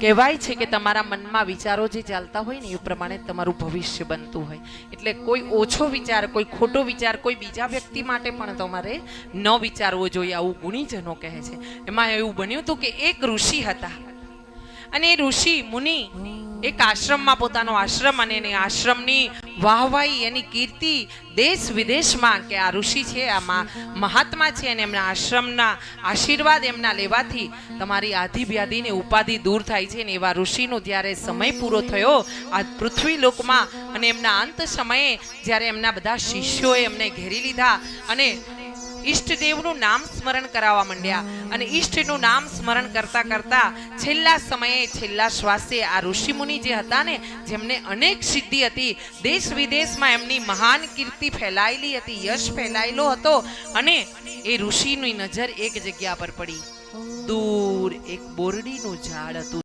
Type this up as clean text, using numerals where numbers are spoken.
કહેવાય છે કે તમારા મનમાં વિચારો જે ચાલતા હોય ને એ પ્રમાણે તમારું ભવિષ્ય બનતું હોય. એટલે કોઈ ઓછો વિચાર, કોઈ ખોટો વિચાર કોઈ બીજા વ્યક્તિ માટે પણ તમારે ન વિચારવો જોઈએ, આવું ગુણીજનો કહે છે. એમાં એવું બન્યું હતું કે એક ઋષિ હતા અને એ ઋષિ મુનિ એક આશ્રમમાં પોતાનો આશ્રમ અને એની આશ્રમની વાહવાઈ, એની કીર્તિ દેશ વિદેશમાં કે આ ઋષિ છે, આ મહાત્મા છે અને એમના આશ્રમના આશીર્વાદ એમના લેવાથી તમારી આધિ વ્યાધિ ને ઉપાધિ દૂર થાય છે. ને એવા ઋષિનો જ્યારે સમય પૂરો થયો આ પૃથ્વી લોકમાં અને એમના અંત સમયે જ્યારે એમના બધા શિષ્યોએ એમને ઘેરી લીધા અને ઈષ્ટદેવનું નામ સ્મરણ કરાવવા માંડ્યા અને ઈષ્ટનું નામ સ્મરણ કરતા કરતા છેલ્લા સમયે, છેલ્લા શ્વાસે આ ઋષિમુનિ જે હતા ને, જેમને અનેક સિદ્ધિ હતી, દેશ વિદેશમાં એમની મહાન કીર્તિ ફેલાયેલી હતી, યશ ફેલાયેલો હતો અને એ ઋષિની નજર એક જગ્યા પર પડી. દૂર એક બોરડીનું ઝાડ હતું.